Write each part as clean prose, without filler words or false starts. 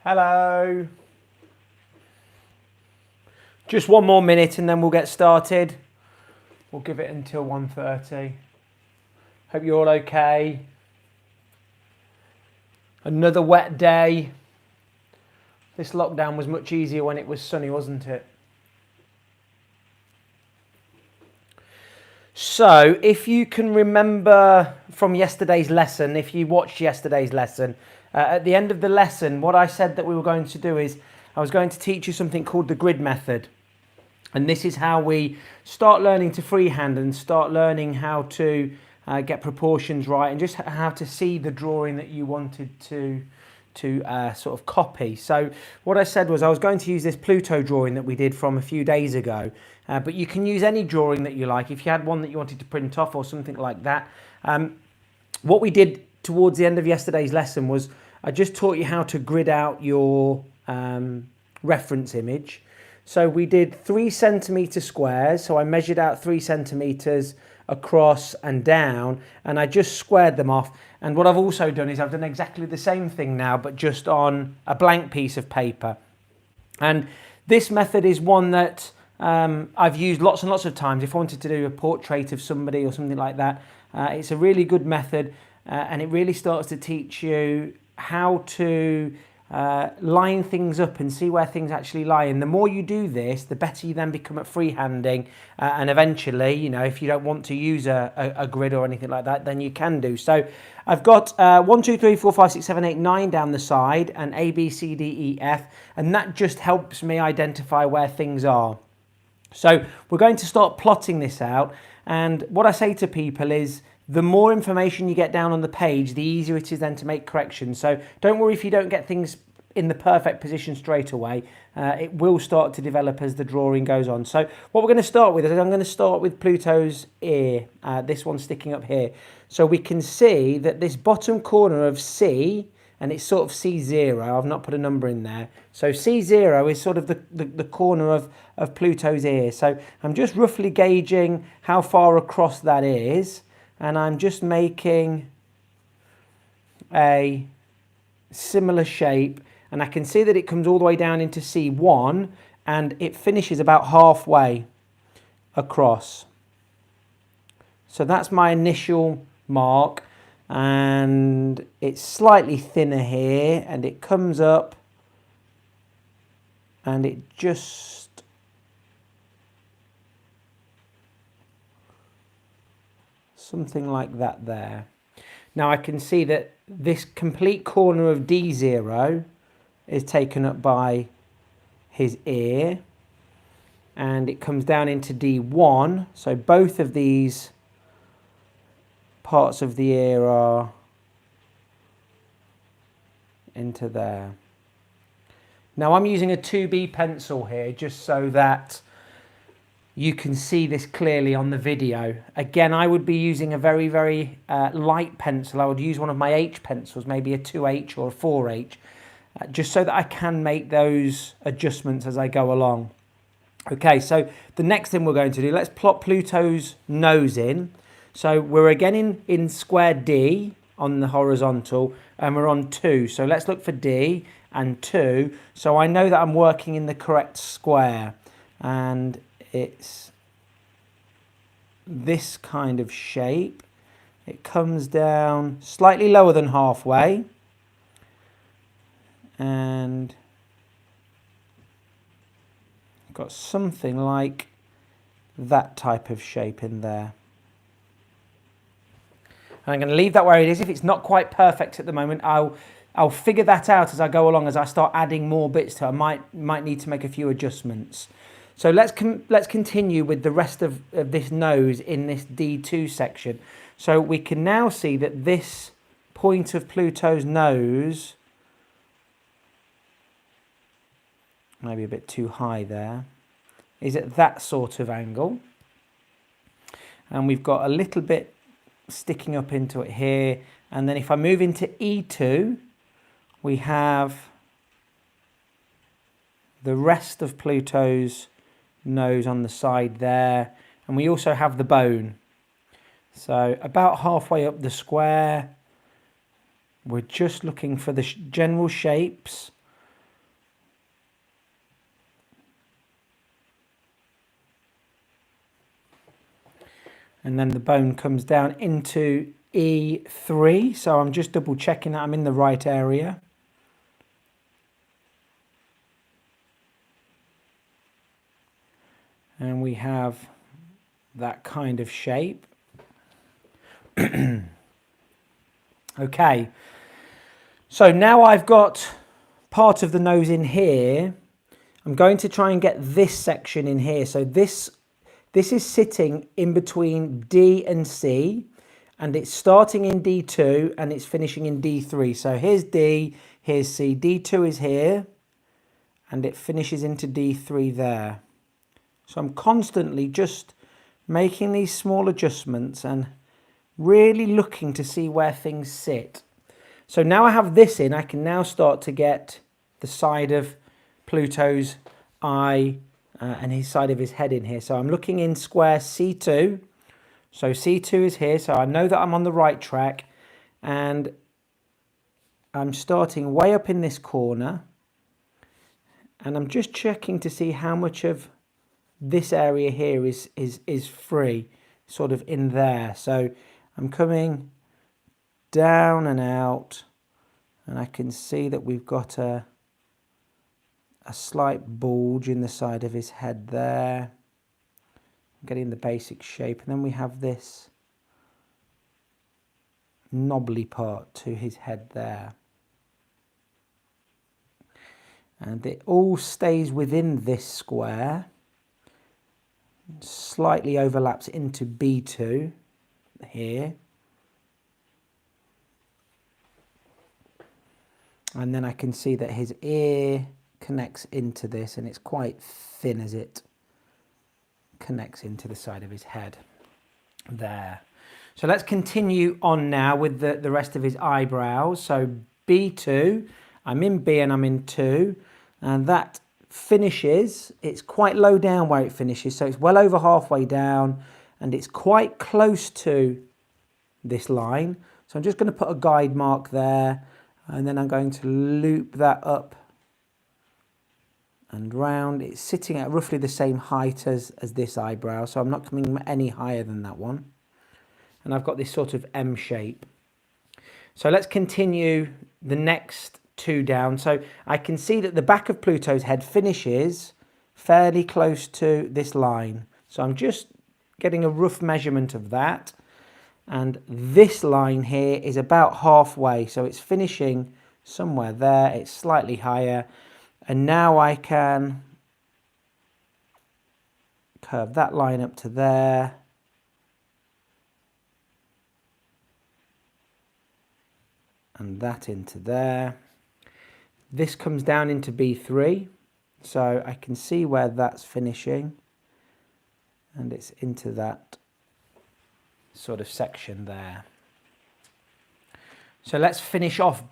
Hello. Just one more minute and then we'll get started. We'll give it until 1:30. Hope you're all okay. Another wet day. This lockdown was much easier when it was sunny, wasn't it? So, if you can remember from yesterday's lesson, if you watched yesterday's lesson, at the end of the lesson, what I said that we were going to do is I was going to teach you something called the grid method. And this is how we start learning to freehand and start learning how to get proportions right and just how to see the drawing that you wanted to sort of copy. So what I said was I was going to use this Pluto drawing that we did from a few days ago, but you can use any drawing that you like. If you had one that you wanted to print off or something like that. What we did towards the end of yesterday's lesson was I just taught you how to grid out your reference image. So we did 3 centimetre squares. So I measured out 3 centimetres across and down, and I just squared them off. And what I've also done is I've done exactly the same thing now, but just on a blank piece of paper. And this method is one that I've used lots and lots of times. If I wanted to do a portrait of somebody or something like that, it's a really good method, and it really starts to teach you how to line things up and see where things actually lie. And the more you do this, the better you then become at freehanding. And eventually, you know, if you don't want to use a grid or anything like that, then you can do. So I've got 1, 2, 3, 4, 5, 6, 7, 8, 9 down the side, and A, B, C, D, E, F. And that just helps me identify where things are. So we're going to start plotting this out. And what I say to people is, the more information you get down on the page, the easier it is then to make corrections. So don't worry if you don't get things in the perfect position straight away. It will start to develop as the drawing goes on. So what we're going to start with is I'm going to start with Pluto's ear, this one sticking up here. So we can see that this bottom corner of C, and it's sort of C0, I've not put a number in there. So C0 is sort of the corner of Pluto's ear. So I'm just roughly gauging how far across that is. And I'm just making a similar shape, and I can see that it comes all the way down into C1 and it finishes about halfway across. So that's my initial mark, and it's slightly thinner here, and it comes up and it just something like that there. Now I can see that this complete corner of D0 is taken up by his ear, and it comes down into D1. So both of these parts of the ear are into there. Now I'm using a 2B pencil here just so that you can see this clearly on the video. Again, I would be using a very, very light pencil. I would use one of my H pencils, maybe a 2H or a 4H, just so that I can make those adjustments as I go along. Okay, so the next thing we're going to do, let's plot Pluto's nose in. So we're again in square D on the horizontal, and we're on 2. So let's look for D and 2. So I know that I'm working in the correct square, and it's this kind of shape. It comes down slightly lower than halfway, and got something like that type of shape in there. And I'm going to leave that where it is. If it's not quite perfect at the moment, I'll figure that out as I go along, as I start adding more bits to it. I might need to make a few adjustments. So let's continue with the rest of this nose in this D2 section. So we can now see that this point of Pluto's nose, maybe a bit too high there, is at that sort of angle. And we've got a little bit sticking up into it here. And then if I move into E2, we have the rest of Pluto's nose on the side there, and we also have the bone. So about halfway up the square, we're just looking for the general shapes And then the bone comes down into E3. So I'm just double checking that I'm in the right area. And we have that kind of shape. Okay, so now I've got part of the nose in here. I'm going to try and get this section in here. So this is sitting in between D and C, and it's starting in D2 and it's finishing in D3. So here's D, here's C. D2 is here and it finishes into D3 there. So I'm constantly just making these small adjustments and really looking to see where things sit. So now I have this in, I can now start to get the side of Pluto's eye and his side of his head in here. So I'm looking in square C2. So C2 is here, so I know that I'm on the right track, and I'm starting way up in this corner, and I'm just checking to see how much of this area here is free, sort of in there. So I'm coming down and out, and I can see that we've got a slight bulge in the side of his head there. I'm getting the basic shape, and then we have this knobbly part to his head there. And it all stays within this square. Slightly overlaps into B2 here. And then I can see that his ear connects into this, and it's quite thin as it connects into the side of his head there. So let's continue on now with the rest of his eyebrows. So B2, I'm in B and I'm in 2, and that finishes, it's quite low down where it finishes, so it's well over halfway down and it's quite close to this line. So I'm just going to put a guide mark there, and then I'm going to loop that up and round. It's sitting at roughly the same height as this eyebrow, so I'm not coming any higher than that one. And I've got this sort of M shape. So let's continue the next 2 down. So I can see that the back of Pluto's head finishes fairly close to this line. So I'm just getting a rough measurement of that. And this line here is about halfway. So it's finishing somewhere there. It's slightly higher. And now I can curve that line up to there. And that into there. This comes down into B3, so I can see where that's finishing, and it's into that sort of section there. So let's finish off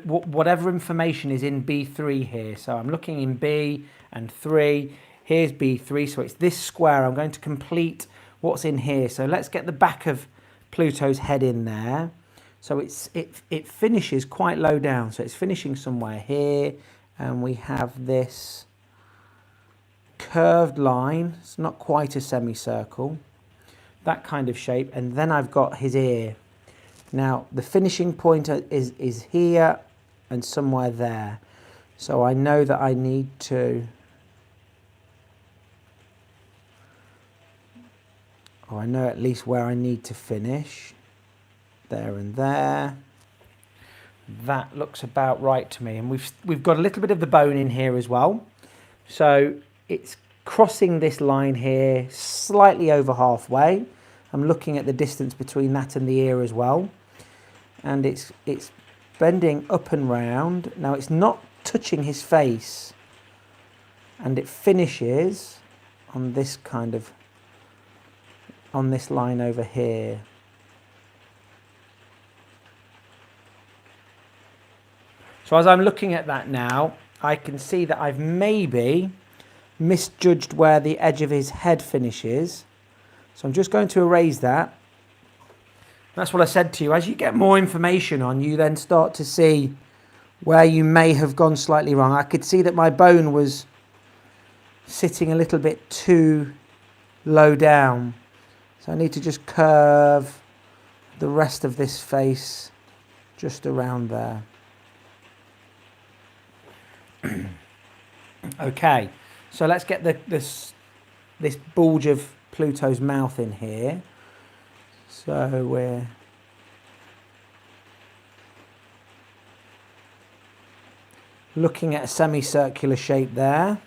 whatever information is in B3 here. So I'm looking in B and 3. Here's B3, so it's this square. I'm going to complete what's in here. So let's get the back of Pluto's head in there. So it finishes quite low down. So it's finishing somewhere here, and we have this curved line. It's not quite a semicircle, that kind of shape. And then I've got his ear. Now the finishing point is here and somewhere there. So I know that I need to, or I know at least where I need to finish. There and there. That looks about right to me, and we've got a little bit of the bone in here as well. So it's crossing this line here, slightly over halfway. I'm looking at the distance between that and the ear as well, and it's bending up and round. Now it's not touching his face, and it finishes on this kind of, on this line over here. So as I'm looking at that now, I can see that I've maybe misjudged where the edge of his head finishes. So I'm just going to erase that. That's what I said to you. As you get more information on, you then start to see where you may have gone slightly wrong. I could see that my bone was sitting a little bit too low down. So I need to just curve the rest of this face just around there. Okay, so let's get this bulge of Pluto's mouth in here. So we're looking at a semicircular shape there.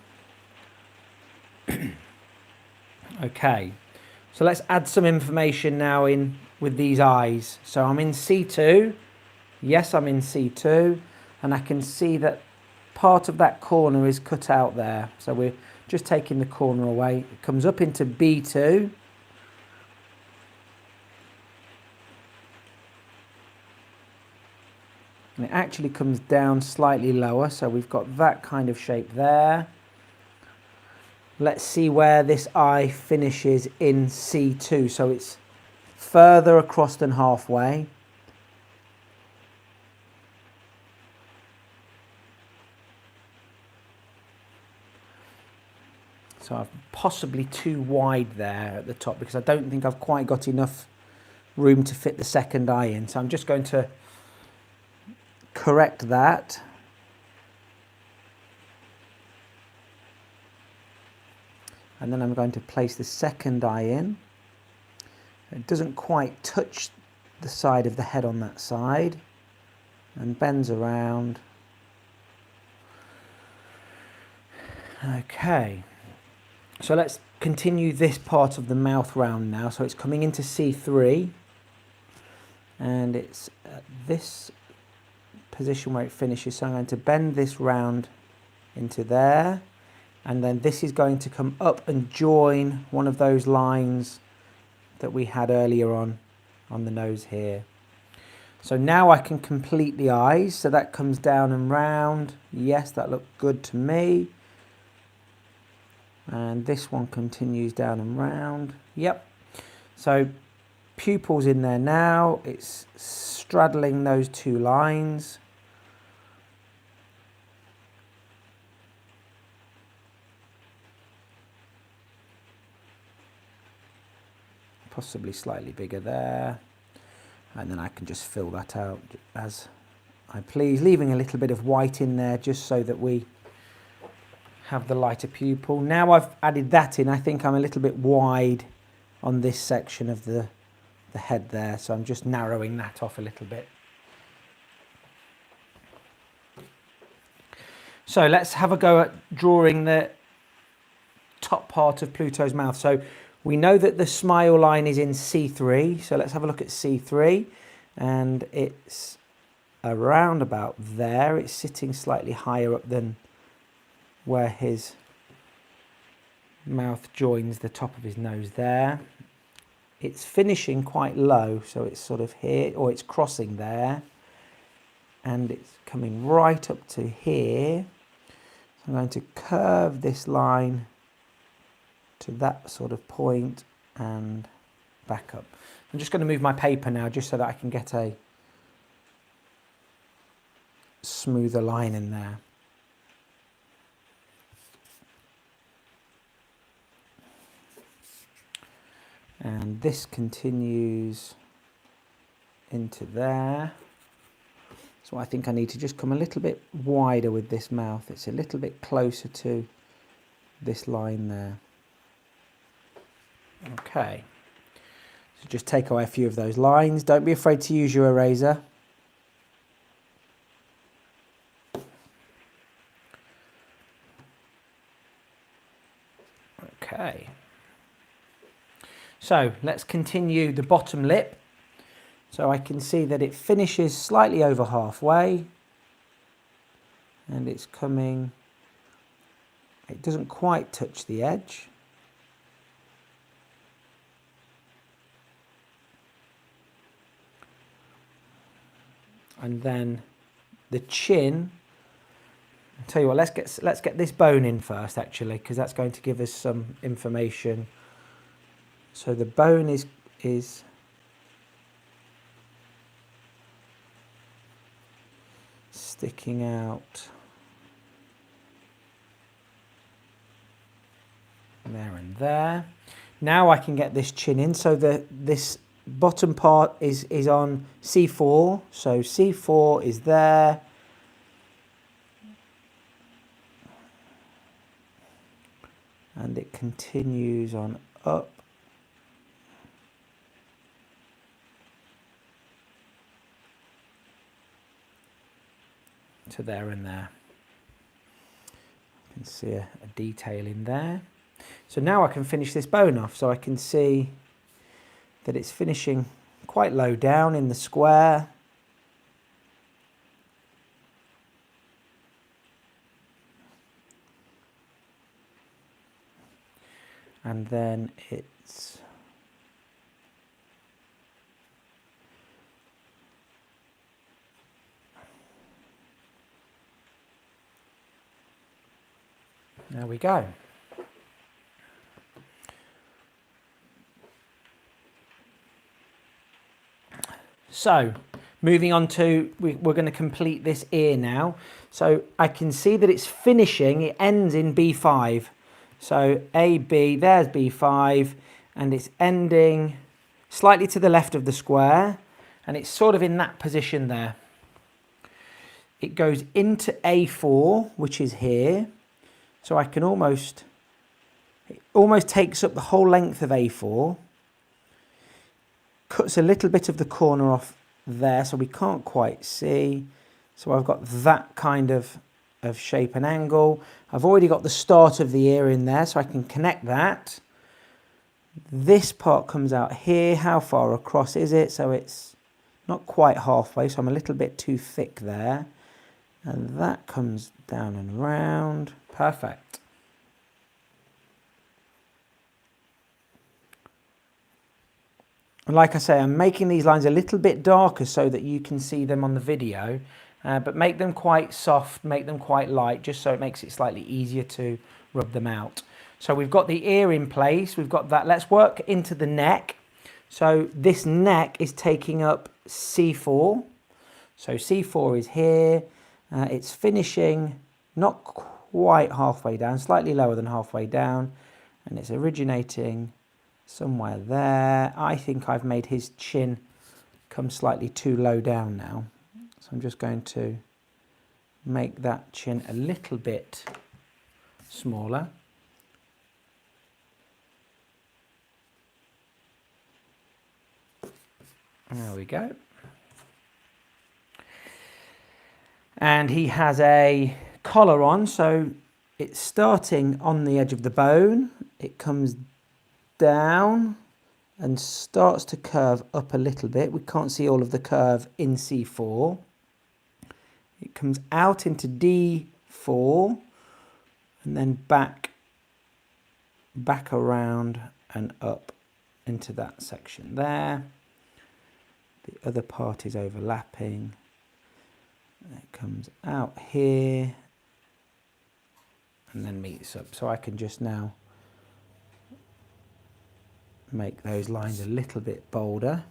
Okay, so let's add some information now in with these eyes. So I'm in C2. Yes, I'm in C2, and I can see that part of that corner is cut out there. So we're just taking the corner away. It comes up into B2. And it actually comes down slightly lower, so we've got that kind of shape there. Let's see where this eye finishes in C2. So it's further across than halfway. So I'm possibly too wide there at the top because I don't think I've quite got enough room to fit the second eye in. So I'm just going to correct that. And then I'm going to place the second eye in. It doesn't quite touch the side of the head on that side, and bends around. Okay, so let's continue this part of the mouth round now. So it's coming into C3, and it's at this position where it finishes. So I'm going to bend this round into there, and then this is going to come up and join one of those lines that we had earlier on the nose here. So now I can complete the eyes. So that comes down and round. Yes, that looked good to me. And this one continues down and round. Yep. So pupils in there now. It's straddling those two lines. Possibly slightly bigger there. And then I can just fill that out as I please, leaving a little bit of white in there just so that we have the lighter pupil. Now I've added that in, I think I'm a little bit wide on this section of the head there, so I'm just narrowing that off a little bit. So let's have a go at drawing the top part of Pluto's mouth. So we know that the smile line is in C3, so let's have a look at C3, and it's around about there. It's sitting slightly higher up than where his mouth joins the top of his nose there. It's finishing quite low, so it's sort of here, or it's crossing there, and it's coming right up to here. So I'm going to curve this line to that sort of point and back up. I'm just going to move my paper now just so that I can get a smoother line in there. And this continues into there. So I think I need to just come a little bit wider with this mouth. It's a little bit closer to this line there. Okay. So just take away a few of those lines. Don't be afraid to use your eraser. Okay. So let's continue the bottom lip. So I can see that it finishes slightly over halfway, and it's coming, it doesn't quite touch the edge. And then the chin, I'll tell you what, let's get this bone in first actually, because that's going to give us some information. So the bone is sticking out there and there. Now I can get this chin in. So this bottom part is on C4. So C4 is there. And it continues on up. To there and there. You can see a detail in there. So now I can finish this bone off. So I can see that it's finishing quite low down in the square. And then it's there we go. So moving on to, we're going to complete this ear now. So I can see that it's finishing, it ends in B5. So A, B, there's B5, and it's ending slightly to the left of the square, and it's sort of in that position there. It goes into A4, which is here. So I can it almost takes up the whole length of A4. Cuts a little bit of the corner off there, so we can't quite see. So I've got that kind of shape and angle. I've already got the start of the ear in there, so I can connect that. This part comes out here. How far across is it? So it's not quite halfway, so I'm a little bit too thick there. And that comes down and round. Perfect. And like I say, I'm making these lines a little bit darker so that you can see them on the video, but make them quite soft, make them quite light, just so it makes it slightly easier to rub them out. So we've got the ear in place, we've got that. Let's work into the neck. So this neck is taking up C4. So C4 is here. It's finishing not quite halfway down, slightly lower than halfway down, and it's originating somewhere there. I think I've made his chin come slightly too low down now. So I'm just going to make that chin a little bit smaller. There we go. And he has a collar on, so it's starting on the edge of the bone. It comes down and starts to curve up a little bit. We can't see all of the curve in C4. It comes out into D4 and then back around and up into that section there. The other part is overlapping. It comes out here and then meets up. So I can just now make those lines a little bit bolder.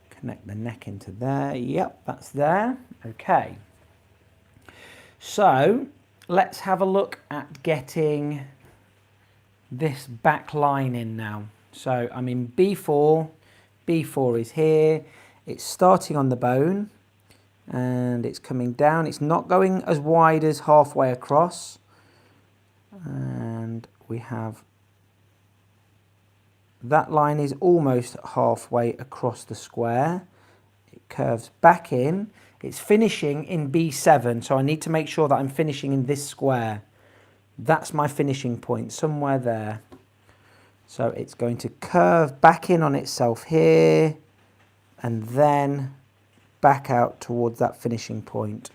Connect the neck into there. Yep, that's there. Okay. So let's have a look at getting this back line in now. So I'm in B4. B4 is here. It's starting on the bone and it's coming down. It's not going as wide as halfway across. And we have that line is almost halfway across the square. It curves back in. It's finishing in B7, so I need to make sure that I'm finishing in this square. That's my finishing point, somewhere there. So it's going to curve back in on itself here and then back out towards that finishing point.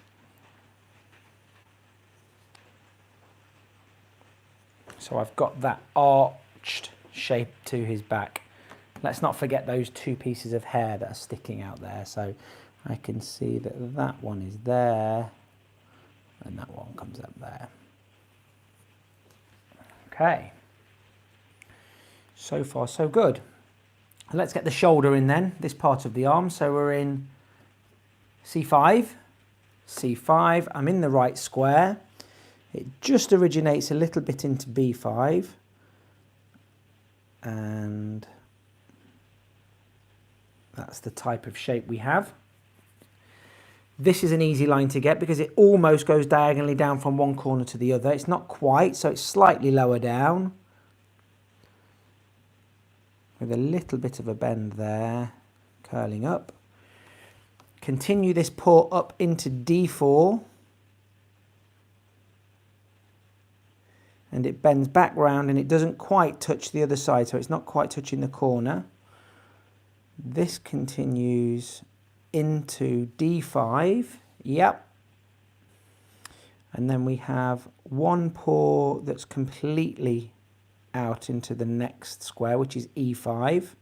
So I've got that arched shape to his back. Let's not forget those two pieces of hair that are sticking out there. So I can see that that one is there and that one comes up there. Okay. So far, so good. Let's get the shoulder in then, this part of the arm. So we're in C5, C5. I'm in the right square. It just originates a little bit into B5, and that's the type of shape we have. This is an easy line to get because it almost goes diagonally down from one corner to the other. It's not quite, so it's slightly lower down, with a little bit of a bend there, curling up. Continue this pour up into D4, and it bends back round and it doesn't quite touch the other side, so it's not quite touching the corner. This continues into D5, yep. And then we have one pour that's completely out into the next square, which is E5.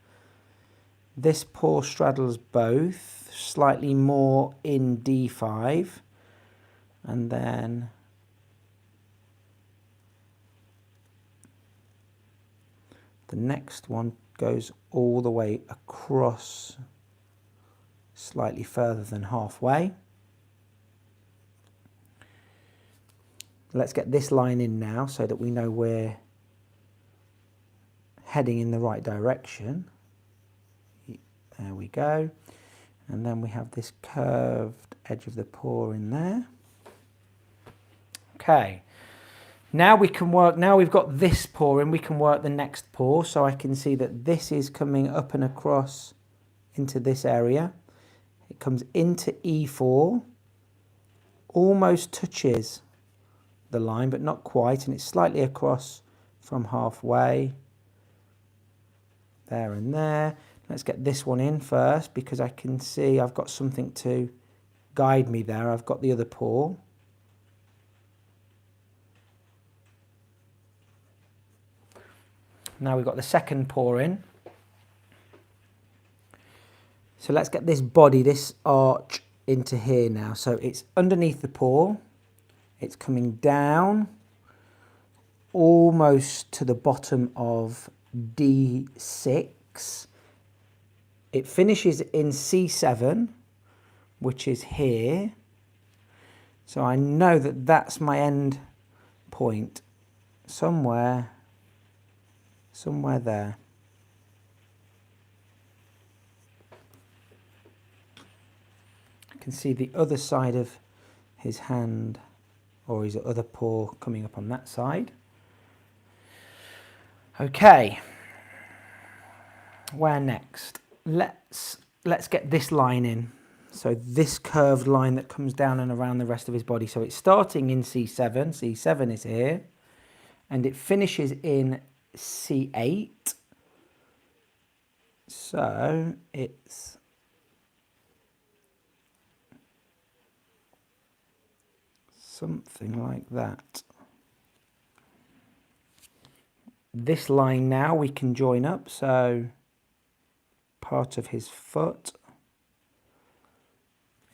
This pour straddles both, slightly more in D5, and then the next one goes all the way across, slightly further than halfway. Let's get this line in now so that we know we're heading in the right direction. There we go. And then we have this curved edge of the pour in there. Okay. Now we can work, now we've got this pour in, we can work the next pour. So I can see that this is coming up and across into this area. It comes into E4, almost touches the line, but not quite, and it's slightly across from halfway. There and there. Let's get this one in first, because I can see I've got something to guide me there. I've got the other pour. Now we've got the second pour in. So let's get this body, this arch, into here now. So it's underneath the pour. It's coming down almost to the bottom of D6. It finishes in C7, which is here. So I know that that's my end point. Somewhere there. I can see the other side of his hand, or his other paw, coming up on that side. Okay. Where next? Let's get this line in. So this curved line that comes down and around the rest of his body. So it's starting in C7. C7 is here. And it finishes in C8. So it's something like that. This line now we can join up, so part of his foot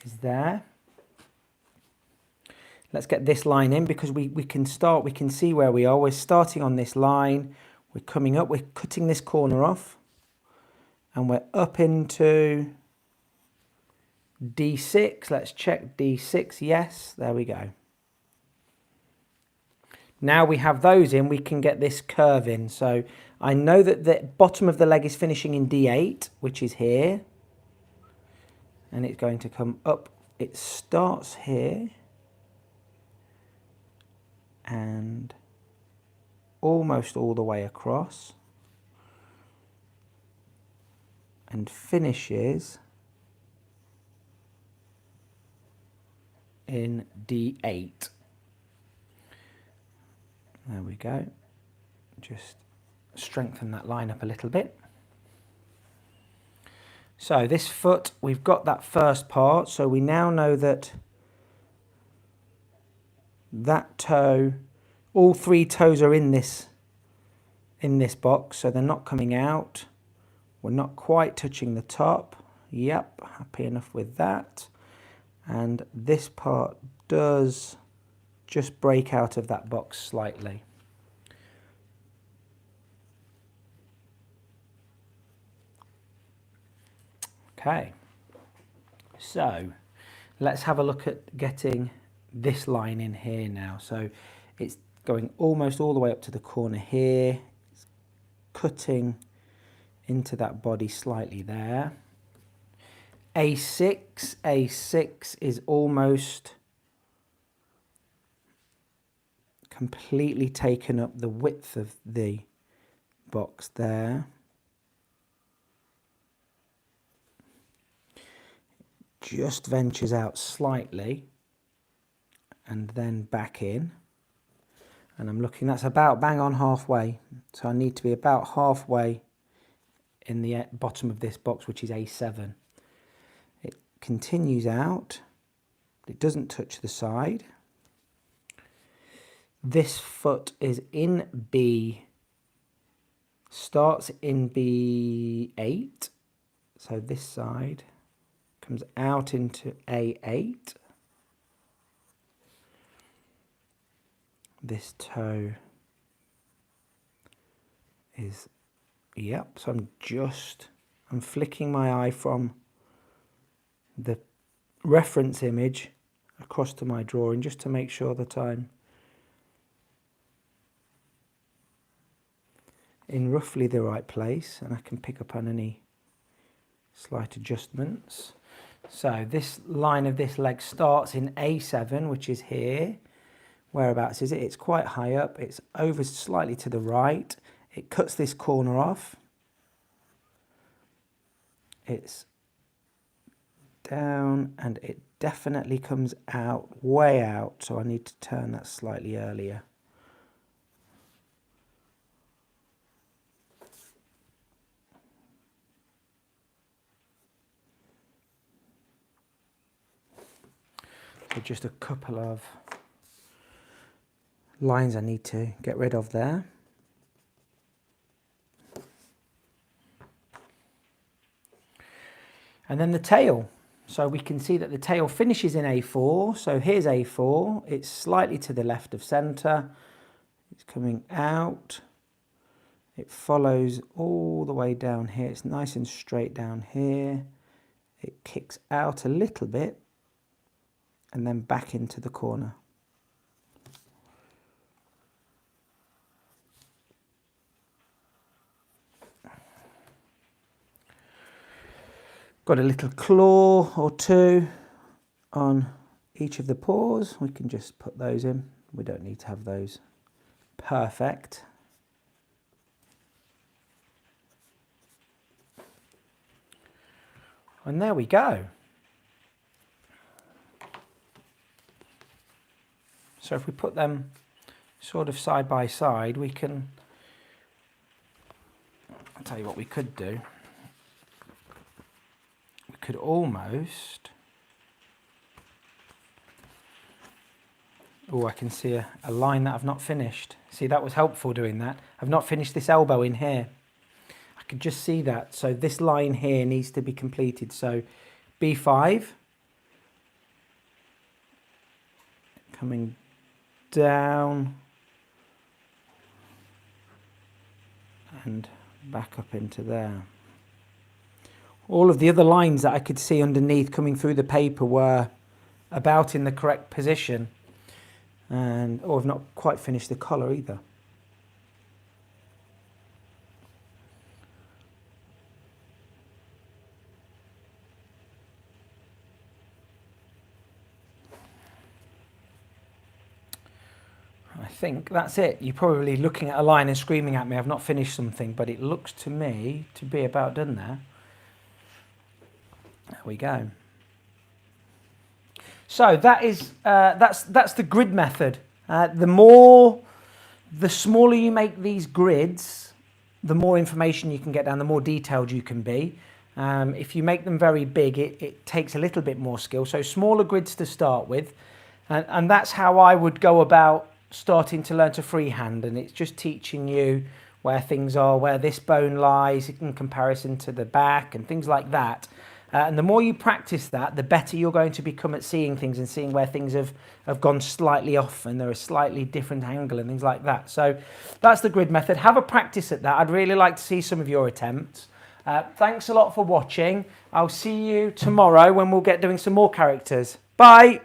is there. Let's get this line in, because we can see where we are. We're starting on this line, we're coming up, we're cutting this corner off, and we're up into D6. Let's check D6, yes, there we go. Now we have those in, we can get this curve in. So I know that the bottom of the leg is finishing in D8, which is here. And it's going to come up. It starts here. And almost all the way across. And finishes in D8. There we go. Just strengthen that line up a little bit. So this foot, we've got that first part. So we now know that that toe, all three toes are in this box, so they're not coming out. We're not quite touching the top. Yep, happy enough with that. And this part does just break out of that box slightly. Okay, so let's have a look at getting this line in here now. So It's going almost all the way up to the corner here. It's cutting into that body slightly there. A6 is almost completely taken up the width of the box there. Just ventures out slightly and then back in. And I'm looking, that's about bang on halfway. So I need to be about halfway in the bottom of this box, which is A7. It continues out. It doesn't touch the side. This foot is in B, starts in B8. So this side comes out into A8. This toe is, yep, so I'm flicking my eye from the reference image across to my drawing just to make sure that I'm in roughly the right place and I can pick up on any slight adjustments. So this line of this leg starts in A7, which is here. Whereabouts is it? It's quite high up. It's over slightly to the right. It cuts this corner off. It's down and it definitely comes out, way out. So I need to turn that slightly earlier. So just a couple of lines I need to get rid of there. And then the tail. So we can see that the tail finishes in A4. So here's A4. It's slightly to the left of centre. It's coming out. It follows all the way down here. It's nice and straight down here. It kicks out a little bit and then back into the corner. Got a little claw or two on each of the paws. We can just put those in. We don't need to have those perfect. And there we go. So if we put them sort of side by side, we can, I'll tell you what we could do. We could almost, oh, I can see a line that I've not finished. See, that was helpful doing that. I've not finished this elbow in here. I could just see that. So this line here needs to be completed. So B5, coming down and back up into there. All of the other lines that I could see underneath coming through the paper were about in the correct position. And I've not quite finished the collar either. I think that's it. You're probably looking at a line and screaming at me, I've not finished something, but it looks to me to be about done there. There we go. So that is that's the grid method. The smaller you make these grids, the more information you can get down, the more detailed you can be. If you make them very big, it takes a little bit more skill. So smaller grids to start with, and that's how I would go about starting to learn to freehand. And it's just teaching you where things are, where this bone lies in comparison to the back and things like that. And the more you practice that, the better you're going to become at seeing things and seeing where things have gone slightly off and they're a slightly different angle and things like that. So that's the grid method. Have a practice at that. I'd really like to see some of your attempts. Thanks a lot for watching. I'll see you tomorrow when we'll get doing some more characters. Bye.